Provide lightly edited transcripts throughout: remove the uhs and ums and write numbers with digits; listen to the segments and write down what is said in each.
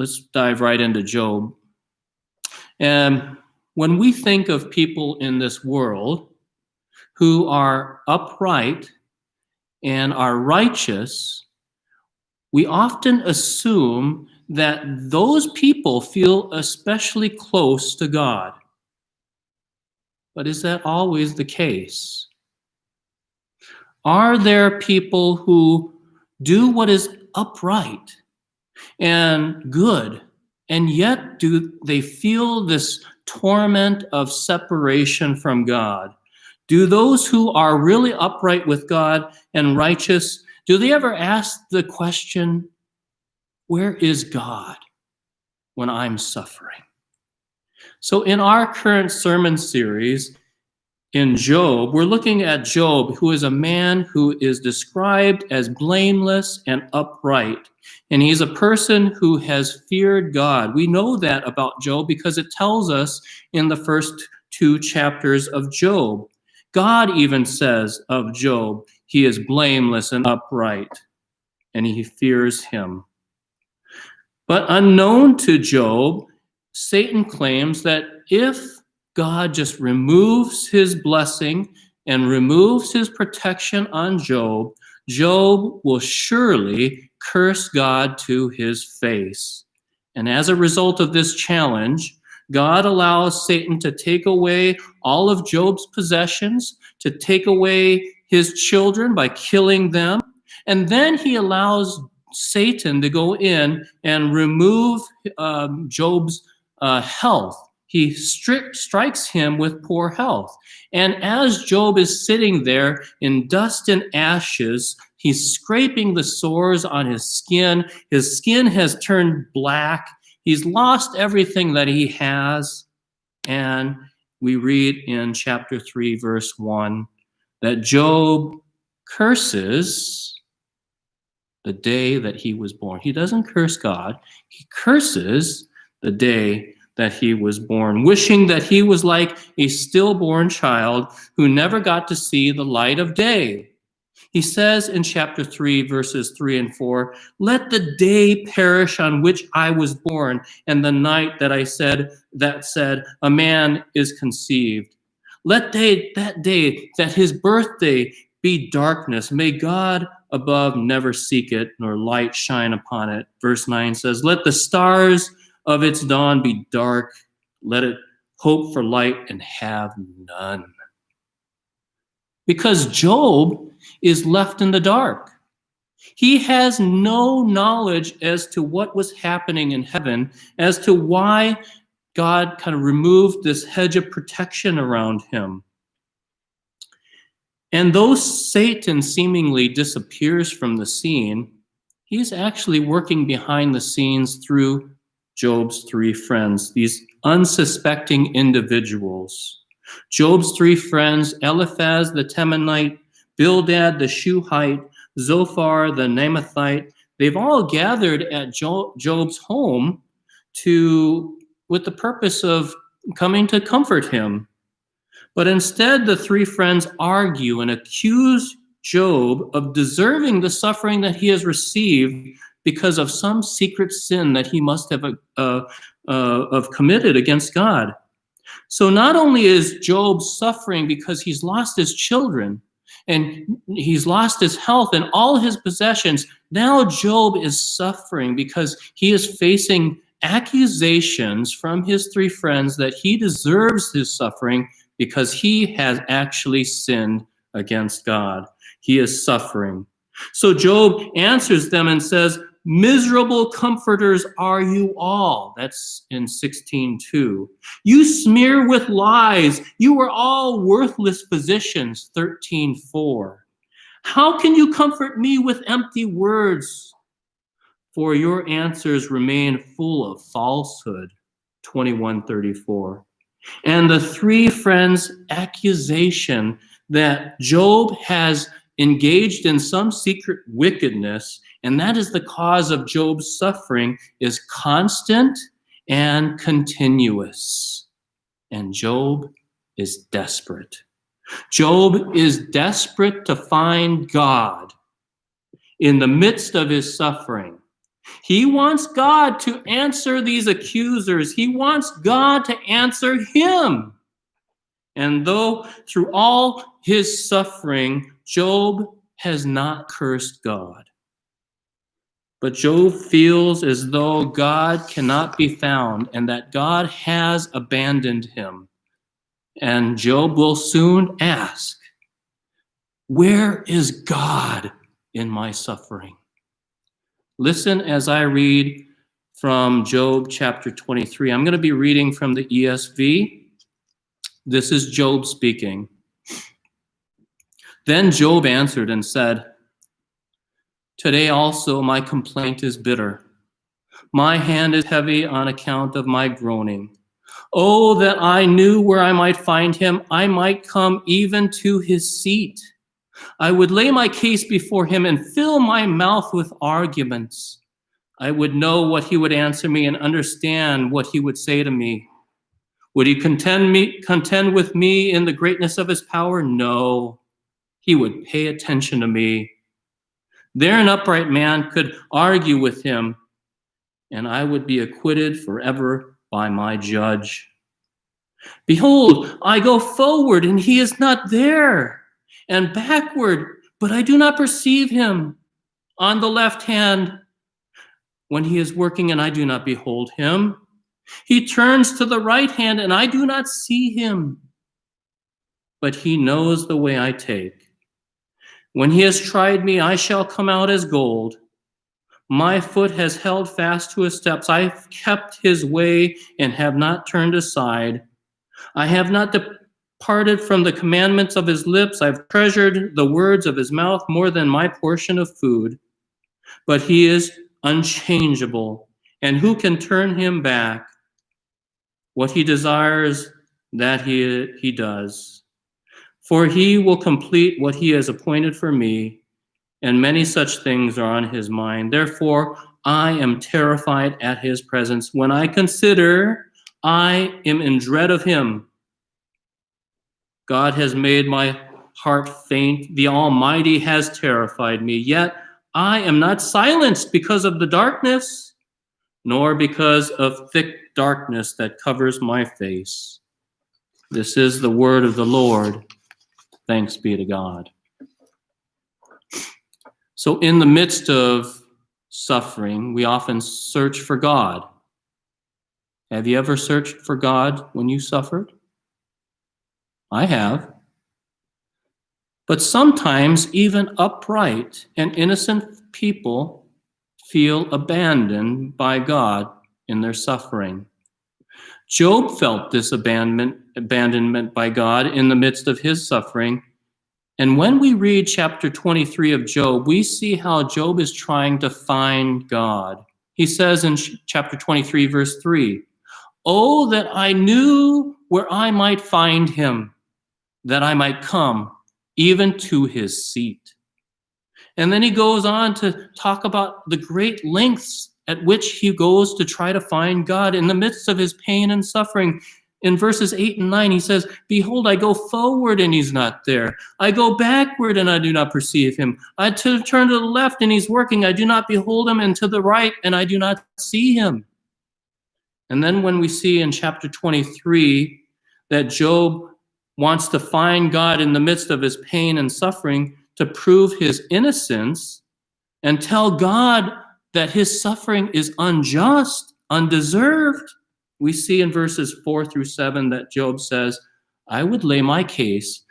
Let's dive right into Job. And when we think of people in this world who are upright and are righteous, we often assume that those people feel especially close to God. But is that always the case? Are there people who do what is upright and good, and yet do they feel this torment of separation from God? Do those who are really upright with God and righteous, do they ever ask the question, where is God when I'm suffering? So in our current sermon series in Job, we're looking at Job, who is a man who is described as blameless and upright. And he's a person who has feared God. We know that about Job because it tells us in the first 2 chapters of Job. God even says of Job, he is blameless and upright, and he fears him. But unknown to Job, Satan claims that if God just removes his blessing and removes his protection on Job, Job will surely curse God to his face. And as a result of this challenge, God allows Satan to take away all of Job's possessions, to take away his children by killing them, and then he allows Satan to go in and remove Job's health. He strikes him with poor health. And as Job is sitting there in dust and ashes, he's scraping the sores on his skin. His skin has turned black. He's lost everything that he has. And we read in chapter 3, verse 1, that Job curses the day that he was born. He doesn't curse God. He curses the day that he was born, wishing that he was like a stillborn child who never got to see the light of day. He says in chapter 3, verses 3 and 4, "Let the day perish on which I was born, and the night that said, a man is conceived. Let that day, that his birthday be darkness. May God above never seek it, nor light shine upon it." Verse 9 says, "Let the stars of its dawn be dark. Let it hope for light and have none." Because Job is left in the dark. He has no knowledge as to what was happening in heaven, as to why God kind of removed this hedge of protection around him. And though Satan seemingly disappears from the scene, he's actually working behind the scenes through Job's 3 friends, these unsuspecting individuals. Job's 3 friends, Eliphaz the Temanite, Bildad the Shuhite, Zophar the Naamathite, they've all gathered at Job's home with the purpose of coming to comfort him. But instead, the 3 friends argue and accuse Job of deserving the suffering that he has received because of some secret sin that he must have committed against God. So not only is Job suffering because he's lost his children and he's lost his health and all his possessions, now Job is suffering because he is facing accusations from his 3 friends that he deserves his suffering because he has actually sinned against God. He is suffering. So Job answers them and says, "Miserable comforters are you all." That's in 16:2. "You smear with lies. You are all worthless physicians." 13:4. "How can you comfort me with empty words? For your answers remain full of falsehood." 21:34. And the 3 friends' accusation that Job has engaged in some secret wickedness, and that is the cause of Job's suffering, is constant and continuous. And Job is desperate. Job is desperate to find God in the midst of his suffering. He wants God to answer these accusers. He wants God to answer him. And though through all his suffering, Job has not cursed God. But Job feels as though God cannot be found and that God has abandoned him. And Job will soon ask, where is God in my suffering? Listen as I read from Job chapter 23. I'm going to be reading from the ESV. This is Job speaking. Then Job answered and said, today also my complaint is bitter. My hand is heavy on account of my groaning. Oh, that I knew where I might find him. I might come even to his seat. I would lay my case before him and fill my mouth with arguments. I would know what he would answer me and understand what he would say to me. Would he contend with me in the greatness of his power? No, he would pay attention to me. There an upright man could argue with him, and I would be acquitted forever by my judge. Behold, I go forward, and he is not there, and backward, but I do not perceive him. On the left hand, when he is working, and I do not behold him. He turns to the right hand, and I do not see him. But he knows the way I take. When he has tried me, I shall come out as gold. My foot has held fast to his steps. I have kept his way and have not turned aside. I have not departed from the commandments of his lips. I have treasured the words of his mouth more than my portion of food. But he is unchangeable, and who can turn him back? What he desires, that he does. For he will complete what he has appointed for me, and many such things are on his mind. Therefore, I am terrified at his presence. When I consider, I am in dread of him. God has made my heart faint. The Almighty has terrified me. Yet I am not silenced because of the darkness, nor because of thick darkness that covers my face. This is the word of the Lord. Thanks be to God. So in the midst of suffering, we often search for God. Have you ever searched for God when you suffered? I have. But sometimes even upright and innocent people feel abandoned by God in their suffering. Job felt this abandonment by God in the midst of his suffering. And when we read chapter 23 of Job, we see how Job is trying to find God. He says in chapter 23, verse 3, oh, that I knew where I might find him, that I might come even to his seat. And then he goes on to talk about the great lengths at which he goes to try to find God in the midst of his pain and suffering. In verses 8 and 9, he says, behold, I go forward and he's not there. I go backward and I do not perceive him. I turn to the left and he's working. I do not behold him, and to the right and I do not see him. And then when we see in chapter 23 that Job wants to find God in the midst of his pain and suffering to prove his innocence and tell God that his suffering is unjust, undeserved, we see in verses 4 through 7 that Job says, I would lay my case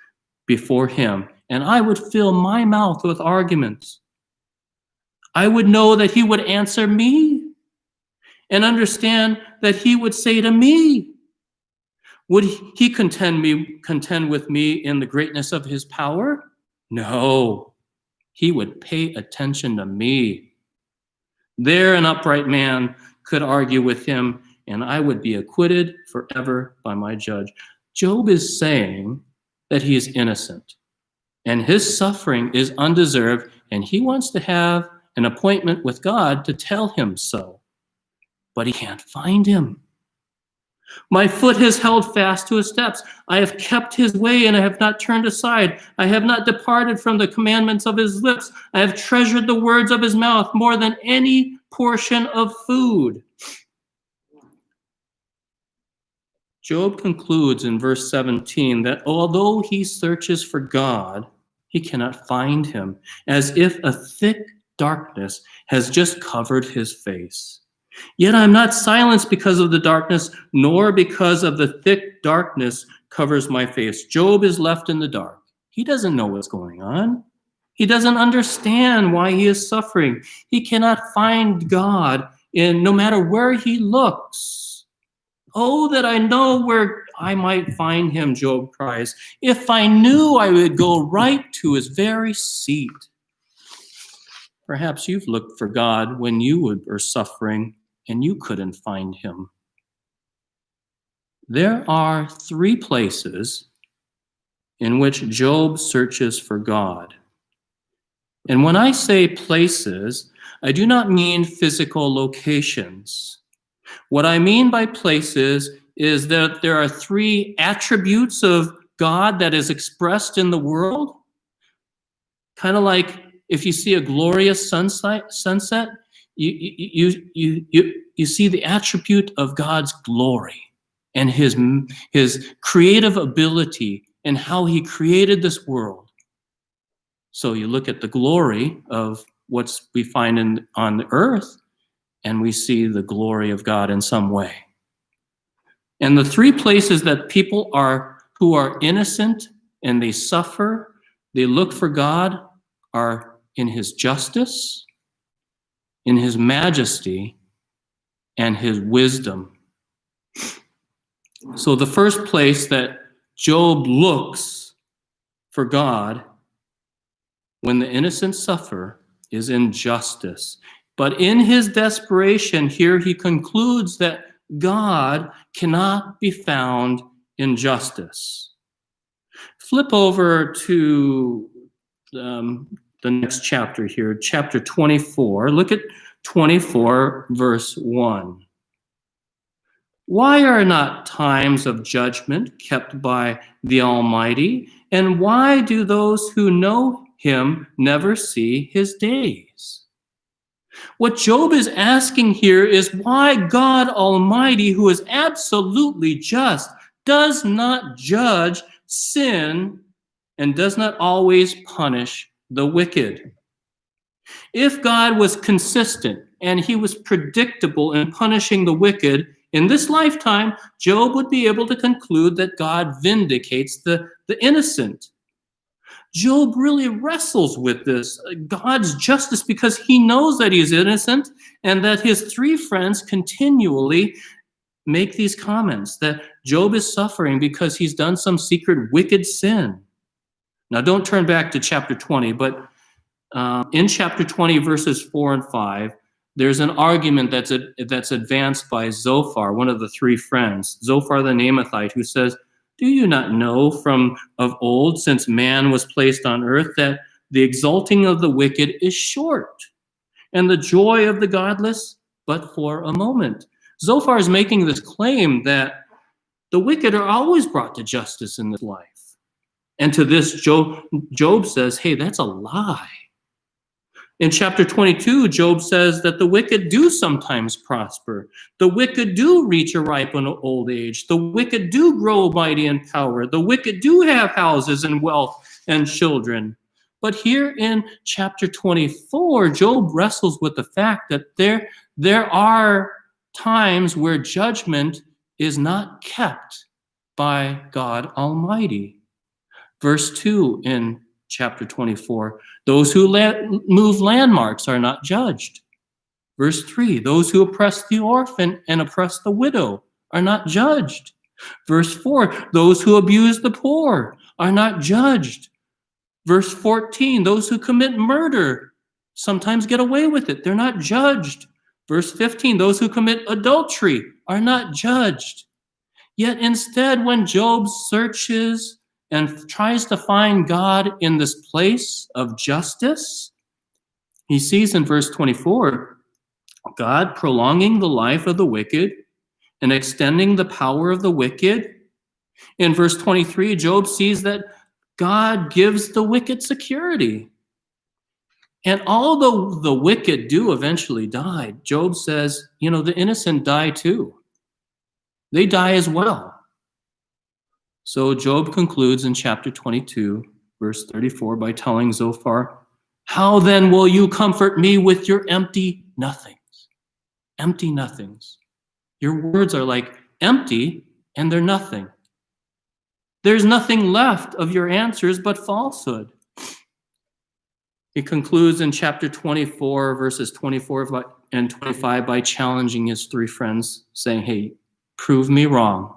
before him, and I would fill my mouth with arguments. I would know that he would answer me and understand that he would say to me, would he contend with me in the greatness of his power? No, he would pay attention to me. There an upright man could argue with him, and I would be acquitted forever by my judge. Job is saying that he is innocent, and his suffering is undeserved, and he wants to have an appointment with God to tell him so. But he can't find him. My foot has held fast to his steps. I have kept his way and I have not turned aside. I have not departed from the commandments of his lips. I have treasured the words of his mouth more than any portion of food. Job concludes in verse 17 that although he searches for God, he cannot find him, as if a thick darkness has just covered his face. Yet I'm not silenced because of the darkness, nor because of the thick darkness covers my face. Job is left in the dark. He doesn't know what's going on. He doesn't understand why he is suffering. He cannot find God no matter where he looks. Oh, that I know where I might find him, Job cries. If I knew, I would go right to his very seat. Perhaps you've looked for God when you were suffering and you couldn't find him. There are 3 places in which Job searches for God. And when I say places, I do not mean physical locations. What I mean by places is that there are 3 attributes of God that is expressed in the world. Kind of like if you see a glorious sunset, you see the attribute of God's glory and his creative ability and how he created this world. So you look at the glory of what we find on the earth, and we see the glory of God in some way. And the 3 places that people who are innocent and they suffer, they look for God, are in his justice, in his majesty, and his wisdom. So the first place that Job looks for God when the innocent suffer is in justice. But in his desperation, here he concludes that God cannot be found in justice. Flip over to the next chapter here, chapter 24. Look at 24, verse 1. Why are not times of judgment kept by the Almighty? And why do those who know him never see his days? What Job is asking here is why God Almighty, who is absolutely just, does not judge sin and does not always punish the wicked. If God was consistent and he was predictable in punishing the wicked in this lifetime, Job would be able to conclude that God vindicates the innocent. Job really wrestles with this, God's justice, because he knows that he is innocent and that his 3 friends continually make these comments that Job is suffering because he's done some secret wicked sin. Now, don't turn back to chapter 20, but in chapter 20, verses 4 and 5, there's an argument that's advanced by Zophar, one of the 3 friends, Zophar the Naamathite, who says, do you not know from of old, since man was placed on earth, that the exalting of the wicked is short, and the joy of the godless but for a moment? Zophar is making this claim that the wicked are always brought to justice in this life. And to this, Job says, hey, that's a lie. In chapter 22, Job says that the wicked do sometimes prosper. The wicked do reach a ripe old age. The wicked do grow mighty in power. The wicked do have houses and wealth and children. But here in chapter 24, Job wrestles with the fact that there are times where judgment is not kept by God Almighty. Verse 2 in chapter 24, those who move landmarks are not judged. Verse 3, those who oppress the orphan and oppress the widow are not judged. Verse 4, those who abuse the poor are not judged. Verse 14, those who commit murder sometimes get away with it. They're not judged. Verse 15, those who commit adultery are not judged. Yet instead, when Job searches and tries to find God in this place of justice, he sees in verse 24, God prolonging the life of the wicked and extending the power of the wicked. In verse 23, Job sees that God gives the wicked security. And although the wicked do eventually die, Job says, the innocent die too. They die as well. So Job concludes in chapter 22, verse 34, by telling Zophar, "How then will you comfort me with your empty nothings?" Empty nothings. Your words are like empty, and they're nothing. There's nothing left of your answers but falsehood. He concludes in chapter 24, verses 24 and 25 by challenging his three friends, saying, "Hey, prove me wrong.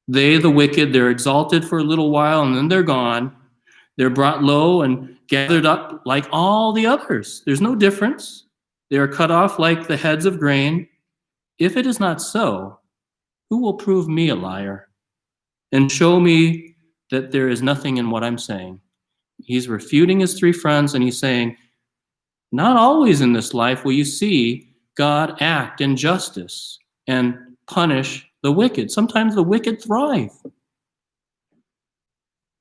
They, the wicked, they're exalted for a little while and then they're gone. They're brought low and gathered up like all the others. There's no difference. They are cut off like the heads of grain. If it is not so, who will prove me a liar and show me that there is nothing in what I'm saying?" He's refuting his three friends, and he's saying, not always in this life will you see God act in justice and punish the wicked. Sometimes the wicked thrive.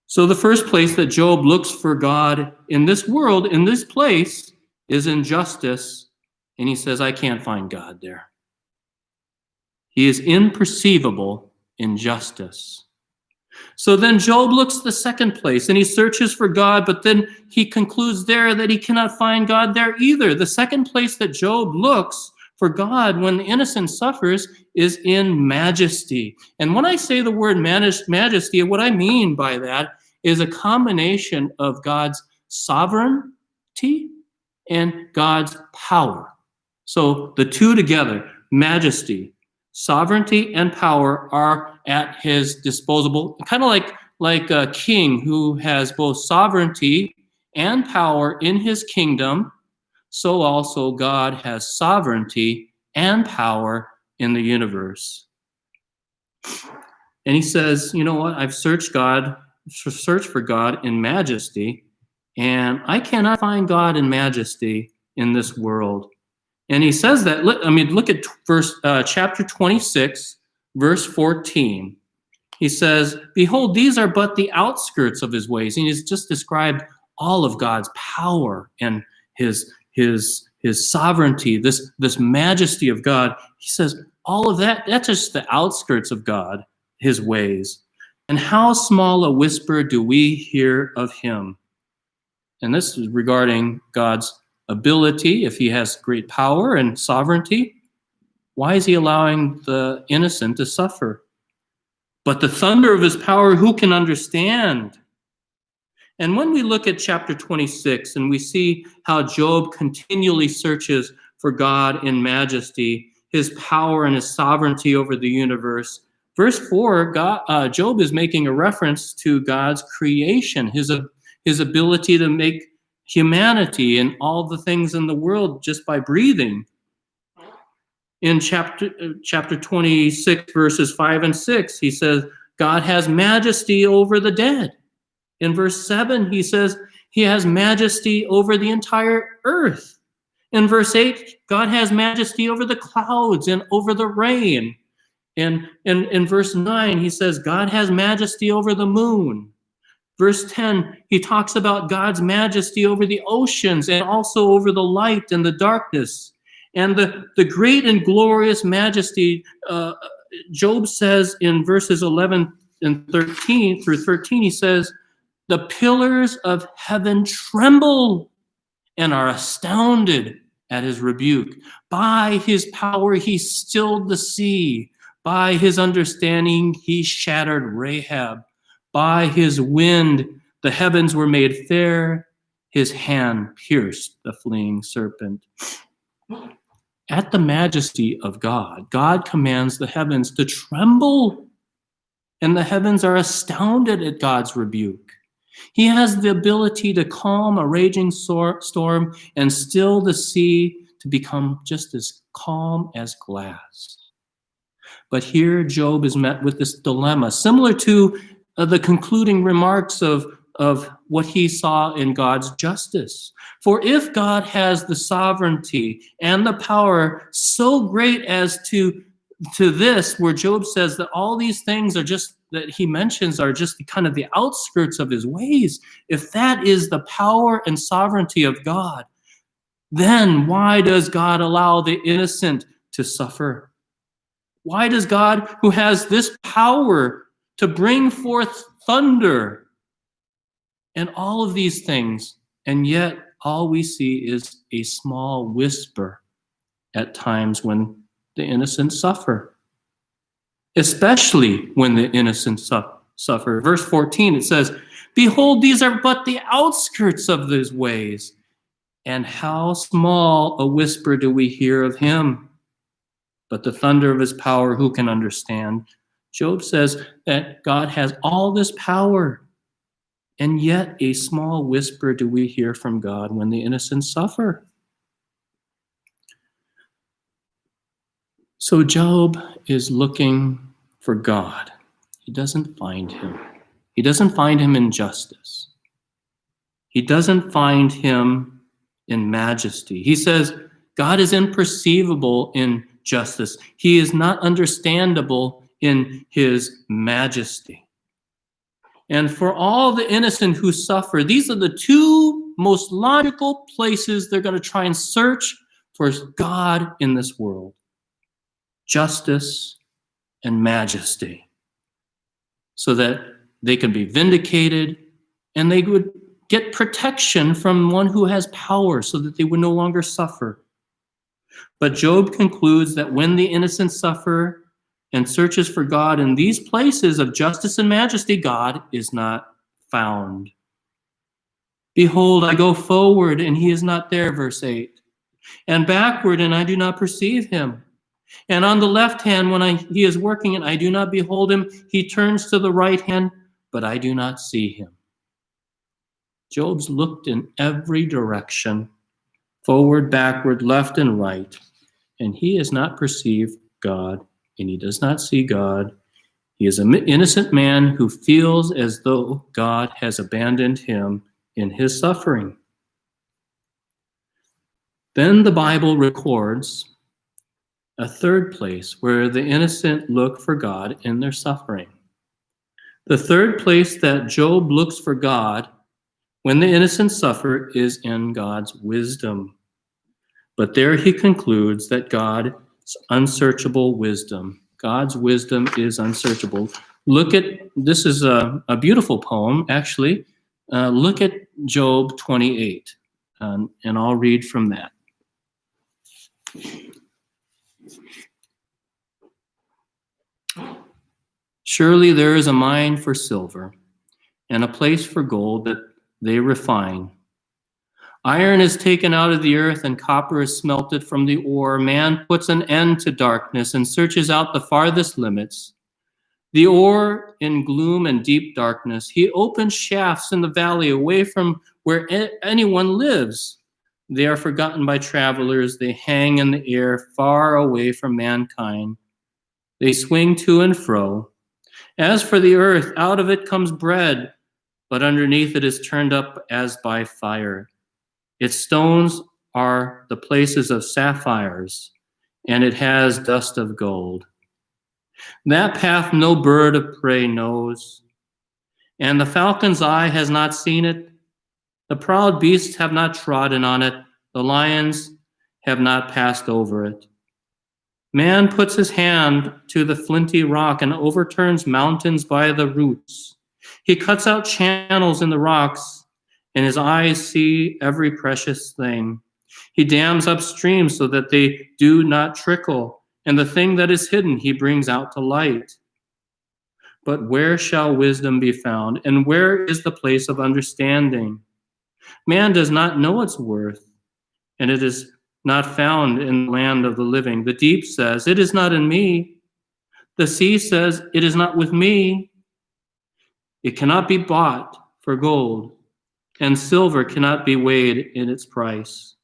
So the first place that Job looks for God in this world, in this place, is in justice, and he says, I can't find God there. He is imperceivable in justice. So then Job looks the second place and he searches for God, but then he concludes there that he cannot find God there either. The second place that Job looks for God when the innocent suffers is in majesty. And when I say the word majesty, what I mean by that is a combination of God's sovereignty and God's power. So the two together, majesty, sovereignty and power, are at his disposal, kind of like a king who has both sovereignty and power in his kingdom. So also God has sovereignty and power in the universe. And he says, you know what? I've searched for God in majesty, and I cannot find God in majesty in this world. And he says that, look at chapter 26, verse 14. He says, behold, these are but the outskirts of his ways. And he's just described all of God's power and his sovereignty, this majesty of God. He says, all of that's just the outskirts of God, his ways. And how small a whisper do we hear of him? And this is regarding God's ability. If he has great power and sovereignty, why is he allowing the innocent to suffer? But the thunder of his power, who can understand? And when we look at chapter 26 and we see how Job continually searches for God in majesty, his power and his sovereignty over the universe, verse 4, Job is making a reference to God's creation, his ability to make humanity and all the things in the world just by breathing. In chapter 26, verses 5 and 6, he says, God has majesty over the dead. In verse 7, he says, he has majesty over the entire earth. In verse 8, God has majesty over the clouds and over the rain. And in verse 9, he says, God has majesty over the moon. Verse 10, he talks about God's majesty over the oceans and also over the light and the darkness. And the great and glorious majesty, Job says in verses 11 and 13 through 13, he says, the pillars of heaven tremble and are astounded at his rebuke. By his power, he stilled the sea. By his understanding, he shattered Rahab. By his wind, the heavens were made fair. His hand pierced the fleeing serpent. At the majesty of God, God commands the heavens to tremble, and the heavens are astounded at God's rebuke. He has the ability to calm a raging storm and still the sea to become just as calm as glass. But here Job is met with this dilemma, similar to the concluding remarks of what he saw in God's justice. For if God has the sovereignty and the power so great as to to this, where Job says that all these things are just, that he mentions are just kind of the outskirts of his ways, if that is the power and sovereignty of God, then why does God allow the innocent to suffer? Why does God, who has this power to bring forth thunder and all of these things, and yet all we see is a small whisper at times when the innocent suffer, especially when the innocent suffer. Verse 14, it says, "Behold, these are but the outskirts of his ways, and how small a whisper do we hear of him? But the thunder of his power, who can understand?" Job says that God has all this power, and yet a small whisper do we hear from God when the innocent suffer. So Job is looking for God. He doesn't find him. He doesn't find him in justice. He doesn't find him in majesty. He says God is imperceivable in justice. He is not understandable in his majesty. And for all the innocent who suffer, these are the two most logical places they're going to try and search for God in this world: justice and majesty, so that they can be vindicated and they would get protection from one who has power, so that they would no longer suffer. But Job concludes that when the innocent suffer and searches for God in these places of justice and majesty, God is not found. "Behold, I go forward, and he is not there," verse 8, "and backward, and I do not perceive him. And on the left hand, when he is working, and I do not behold him, he turns to the right hand, but I do not see him." Job's looked in every direction, forward, backward, left, and right, and he has not perceived God, and he does not see God. He is an innocent man who feels as though God has abandoned him in his suffering. Then the Bible records a third place where the innocent look for God in their suffering. The third place that Job looks for God when the innocent suffer is in God's wisdom. But there he concludes that God's unsearchable wisdom. God's wisdom is unsearchable. Look at, this is a beautiful poem, actually. Look at Job 28, and I'll read from that. "Surely there is a mine for silver, and a place for gold that they refine. Iron is taken out of the earth, and copper is smelted from the ore. Man puts an end to darkness and searches out the farthest limits. The ore in gloom and deep darkness. He opens shafts in the valley away from where anyone lives. They are forgotten by travelers. They hang in the air far away from mankind. They swing to and fro. As for the earth, out of it comes bread, but underneath it is turned up as by fire. Its stones are the places of sapphires, and it has dust of gold. That path no bird of prey knows, and the falcon's eye has not seen it. The proud beasts have not trodden on it. The lions have not passed over it. Man puts his hand to the flinty rock and overturns mountains by the roots. He cuts out channels in the rocks, and his eyes see every precious thing. He dams up streams so that they do not trickle, and the thing that is hidden he brings out to light. But where shall wisdom be found, and where is the place of understanding? Man does not know its worth, and it is not found in the land of the living. The deep says, "It is not in me." The sea says, "It is not with me." It cannot be bought for gold, and silver cannot be weighed in its price.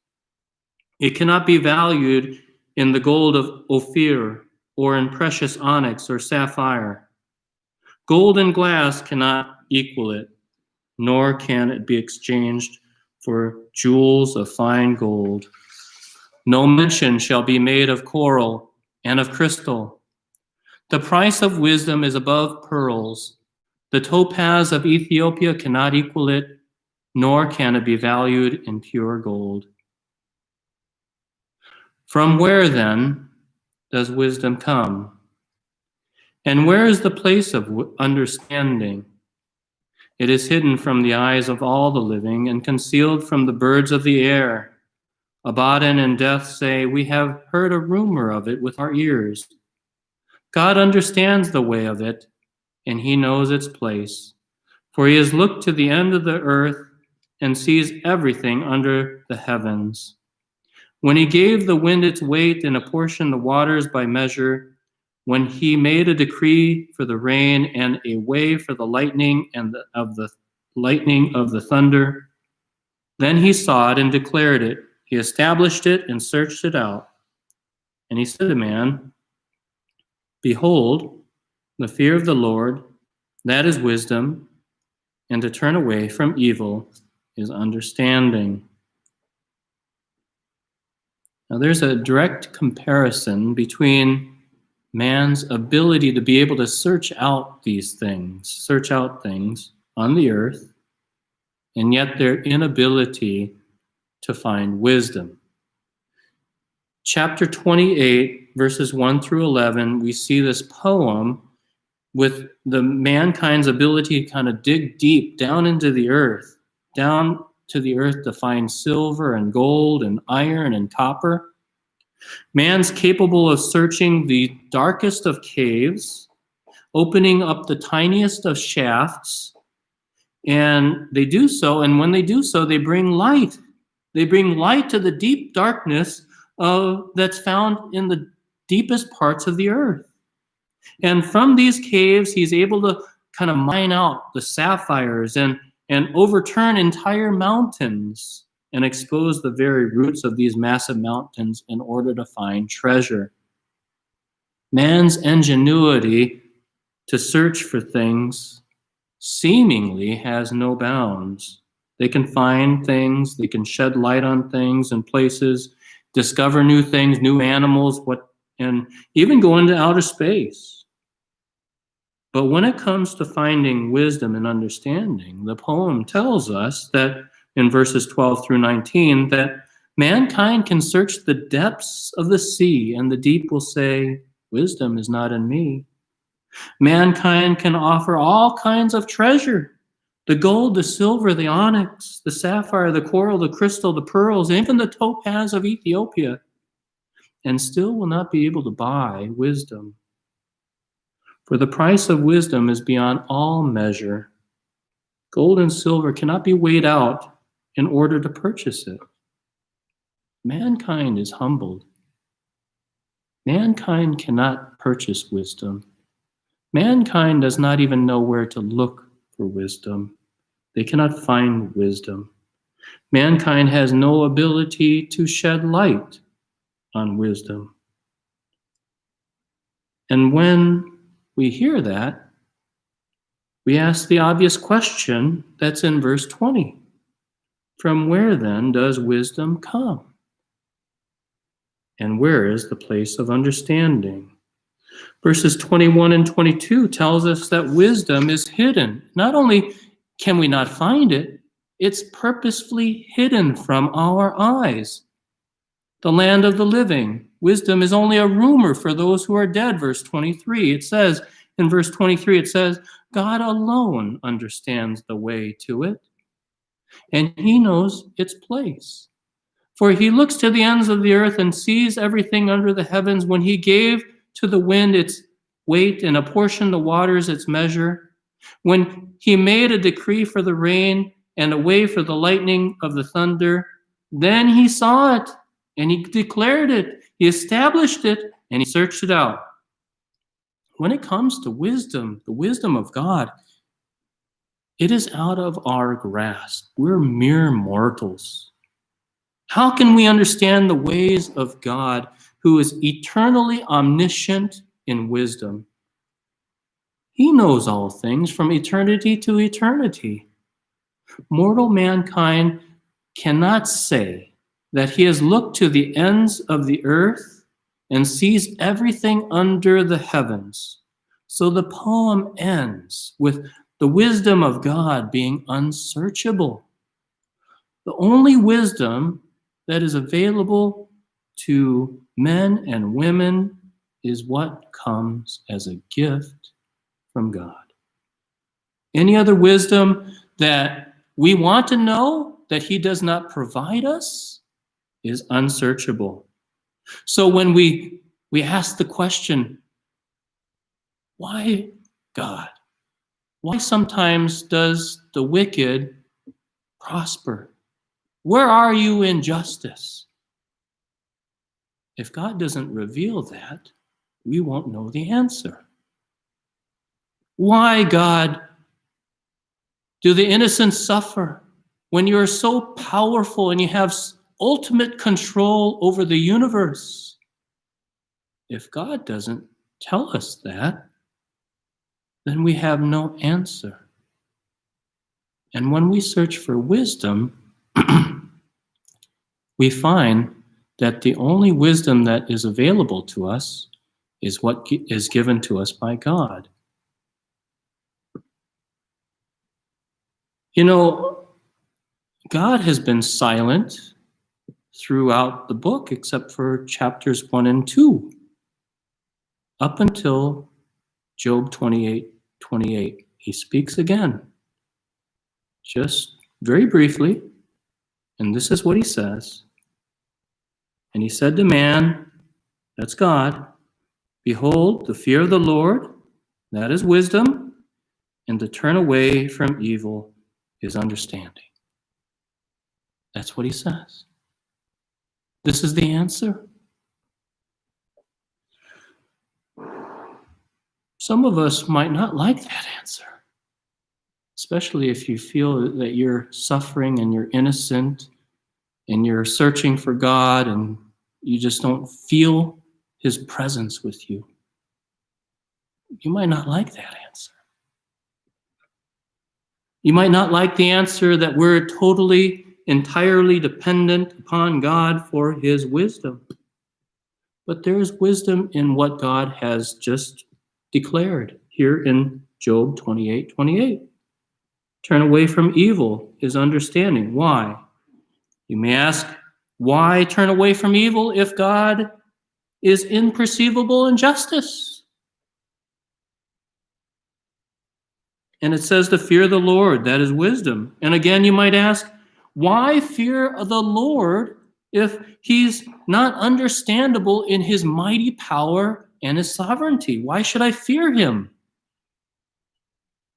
It cannot be valued in the gold of Ophir, or in precious onyx or sapphire. Gold and glass cannot equal it, nor can it be exchanged for jewels of fine gold. No mention shall be made of coral and of crystal, The price of wisdom is above pearls. The topaz of Ethiopia cannot equal it, nor can it be valued in pure gold. From where, then, does wisdom come? And where is the place of understanding? It is hidden from the eyes of all the living and concealed from the birds of the air. Abaddon and Death say, we have heard a rumor of it with our ears. God understands the way of it, and he knows its place. For he has looked to the end of the earth and sees everything under the heavens. When he gave the wind its weight and apportioned the waters by measure, when he made a decree for the rain and a way for the lightning and of the lightning of the thunder, then he saw it and declared it. He established it and searched it out. And he said to man, behold, the fear of the Lord, that is wisdom, and to turn away from evil is understanding. Now there's a direct comparison between man's ability to be able to search out things on the earth, and yet their inability to find wisdom. Chapter 28, verses 1 through 11, we see this poem with the mankind's ability to kind of dig deep down into the earth, down to the earth to find silver and gold and iron and copper. Man's capable of searching the darkest of caves, opening up the tiniest of shafts, and they do so, and when they do so, they bring light. They bring light to the deep darkness that's found in the deepest parts of the earth. And from these caves, he's able to kind of mine out the sapphires and overturn entire mountains and expose the very roots of these massive mountains in order to find treasure. Man's ingenuity to search for things seemingly has no bounds. They can find things, they can shed light on things and places, discover new things, new animals, and even go into outer space. But when it comes to finding wisdom and understanding, the poem tells us that in verses 12 through 19, that mankind can search the depths of the sea, and the deep will say, wisdom is not in me. Mankind can offer all kinds of treasure, the gold, the silver, the onyx, the sapphire, the coral, the crystal, the pearls, even the topaz of Ethiopia, and still will not be able to buy wisdom. For the price of wisdom is beyond all measure. Gold and silver cannot be weighed out in order to purchase it. Mankind is humbled. Mankind cannot purchase wisdom. Mankind does not even know where to look for wisdom. They cannot find wisdom. Mankind has no ability to shed light on wisdom. And when we hear that, we ask the obvious question that's in verse 20. From where then does wisdom come? And where is the place of understanding? Verses 21 and 22 tells us that wisdom is hidden. Not only can we not find it, it's purposefully hidden from our eyes. The land of the living. Wisdom is only a rumor for those who are dead. Verse 23, it says, in verse 23, it says, God alone understands the way to it, and he knows its place. For he looks to the ends of the earth and sees everything under the heavens. When he gave to the wind its weight and apportioned the waters its measure, when he made a decree for the rain and a way for the lightning of the thunder, then he saw it and he declared it. He established it and he searched it out. When it comes to wisdom, the wisdom of God, it is out of our grasp. We're mere mortals. How can we understand the ways of God, who is eternally omniscient in wisdom? He knows all things from eternity to eternity. Mortal mankind cannot say that he has looked to the ends of the earth and sees everything under the heavens. So the poem ends with the wisdom of God being unsearchable. The only wisdom that is available to men and women is what comes as a gift from God. Any other wisdom that we want to know that he does not provide us is unsearchable. So when we ask the question, why God? Why sometimes does the wicked prosper? Where are you in justice? If God doesn't reveal that, we won't know the answer. Why, God, do the innocent suffer when you are so powerful and you have ultimate control over the universe? If God doesn't tell us that, then we have no answer. And when we search for wisdom, we find that the only wisdom that is available to us is what is given to us by God. You know, God has been silent throughout the book except for chapters 1 and 2, up until Job 28:28. He speaks again, just very briefly, and this is what he says. And he said to man, that's God, behold, the fear of the Lord, that is wisdom, and to turn away from evil is understanding. That's what he says. This is the answer. Some of us might not like that answer, especially if you feel that you're suffering and you're innocent and you're searching for God and you just don't feel his presence with you. You might not like that answer. You might not like the answer that we're totally, entirely dependent upon God for his wisdom. But there is wisdom in what God has just declared here in Job 28:28. Turn away from evil is understanding. Why? You may ask, why turn away from evil if God is imperceivable in justice? And it says to fear the Lord, that is wisdom. And again, you might ask, why fear the Lord if he's not understandable in his mighty power and his sovereignty? Why should I fear him?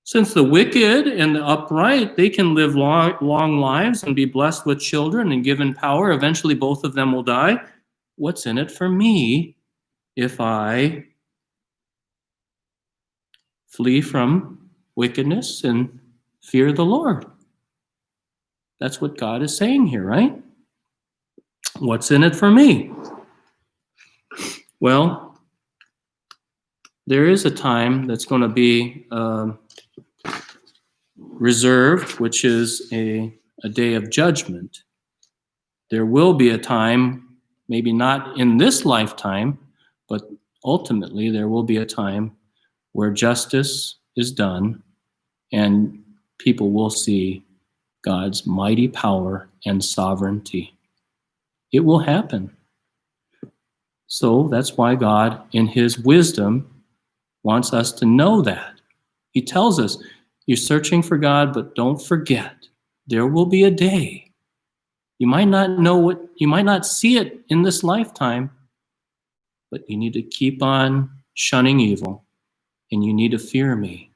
Since the wicked and the upright, they can live long lives and be blessed with children and given power, eventually both of them will die. What's in it for me if I flee from wickedness and fear the Lord? That's what God is saying here, right? What's in it for me? Well, there is a time that's going to be reserved, which is a day of judgment. There will be a time, maybe not in this lifetime, but ultimately there will be a time where justice is done and people will see God's mighty power and sovereignty. It will happen. So that's why God, in his wisdom, wants us to know that. He tells us, you're searching for God, but don't forget, there will be a day. You might not see it in this lifetime, but you need to keep on shunning evil, and you need to fear me.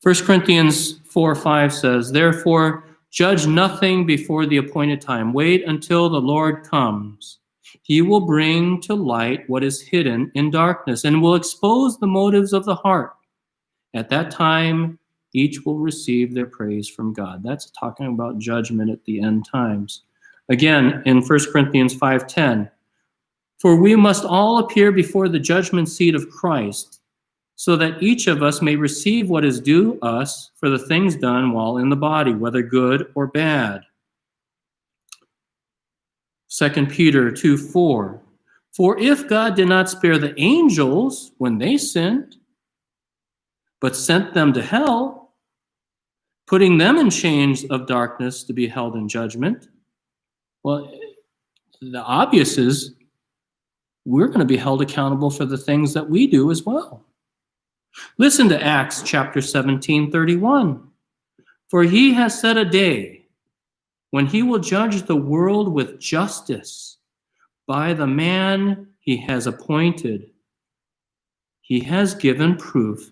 1 Corinthians 4:5 says, therefore, judge nothing before the appointed time. Wait until the Lord comes. He will bring to light what is hidden in darkness and will expose the motives of the heart. At that time, each will receive their praise from God. That's talking about judgment at the end times. Again, in 1 Corinthians 5:10, for we must all appear before the judgment seat of Christ, so that each of us may receive what is due us for the things done while in the body, whether good or bad. 2 Peter 2:4, For if God did not spare the angels when they sinned, but sent them to hell, putting them in chains of darkness to be held in judgment, well, the obvious is we're going to be held accountable for the things that we do as well. Listen to Acts chapter 17:31. For he has set a day when he will judge the world with justice by the man he has appointed. He has given proof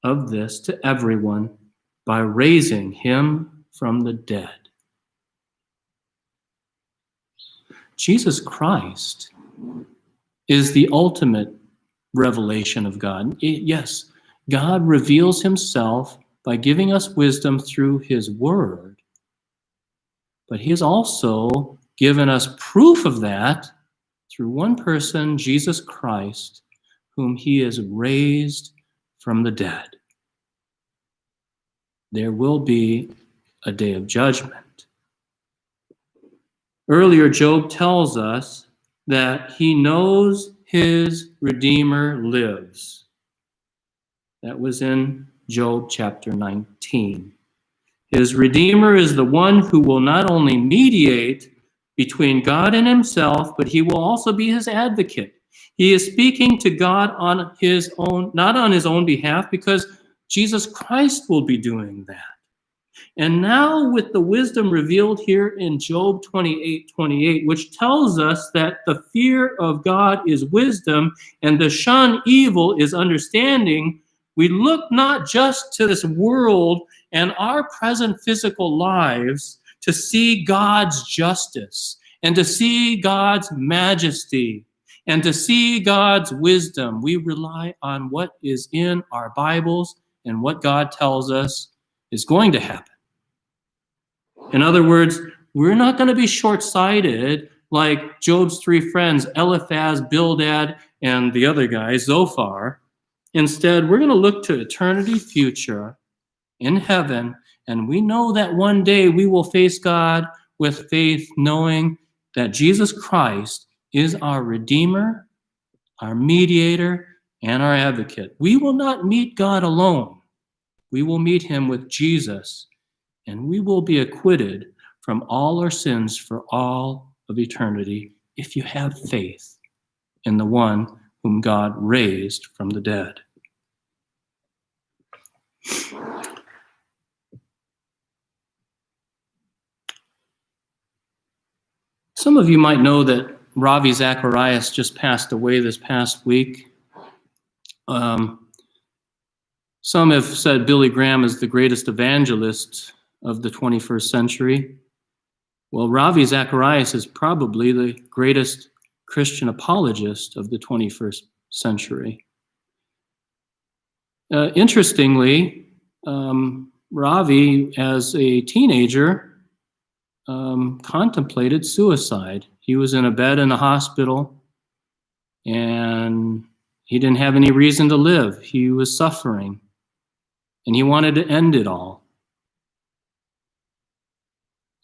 of this to everyone by raising him from the dead. Jesus Christ is the ultimate revelation of God. Yes, God reveals himself by giving us wisdom through his word, but he has also given us proof of that through one person, Jesus Christ, whom he has raised from the dead. There will be a day of judgment. Earlier, Job tells us that he knows his Redeemer lives. That was in Job chapter 19. His Redeemer is the one who will not only mediate between God and himself, but he will also be his advocate. He is speaking to God on his own, not on his own behalf, because Jesus Christ will be doing that. And now with the wisdom revealed here in Job 28:28, which tells us that the fear of God is wisdom and to shun evil is understanding, we look not just to this world and our present physical lives to see God's justice and to see God's majesty and to see God's wisdom. We rely on what is in our Bibles and what God tells us is going to happen. In other words, we're not going to be short-sighted like Job's three friends, Eliphaz, Bildad, and the other guy, Zophar. Instead, we're going to look to eternity future in heaven, and we know that one day we will face God with faith, knowing that Jesus Christ is our Redeemer, our mediator, and our advocate. We will not meet God alone. We will meet him with Jesus, and we will be acquitted from all our sins for all of eternity if you have faith in the one whom God raised from the dead. Some of you might know that Ravi Zacharias just passed away this past week. Some have said Billy Graham is the greatest evangelist of the 21st century. Well, Ravi Zacharias is probably the greatest Christian apologist of the 21st century. Interestingly, Ravi, as a teenager, contemplated suicide. He was in a bed in a hospital, and he didn't have any reason to live. He was suffering, and he wanted to end it all.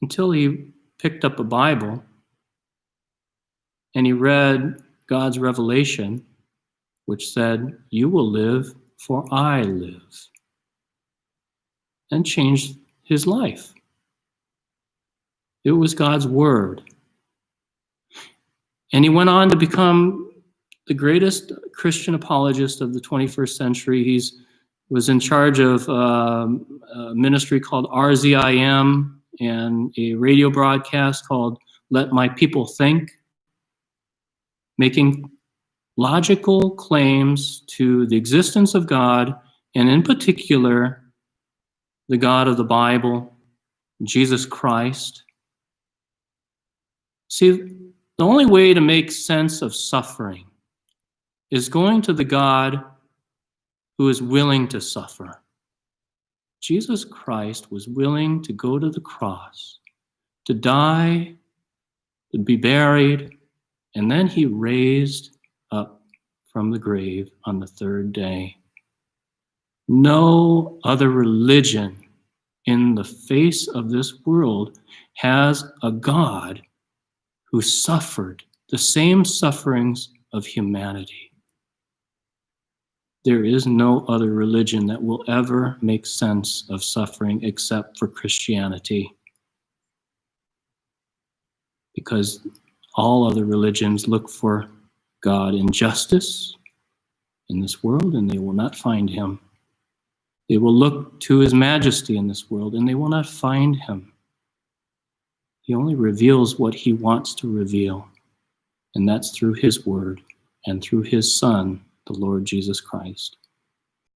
Until he picked up a Bible, and he read God's revelation, which said, "You will live, for I live," and changed his life. It was God's word. And he went on to become the greatest Christian apologist of the 21st century. He was in charge of a ministry called RZIM and a radio broadcast called Let My People Think, making logical claims to the existence of God, and in particular, the God of the Bible, Jesus Christ. See, the only way to make sense of suffering is going to the God who is willing to suffer. Jesus Christ was willing to go to the cross, to die, to be buried, and then he raised up from the grave on the third day. No other religion in the face of this world has a God who suffered the same sufferings of humanity. There is no other religion that will ever make sense of suffering except for Christianity, because all other religions look for God in justice in this world, and they will not find him. They will look to his majesty in this world, and they will not find him. He only reveals what he wants to reveal, and that's through his word and through his Son, the Lord Jesus Christ.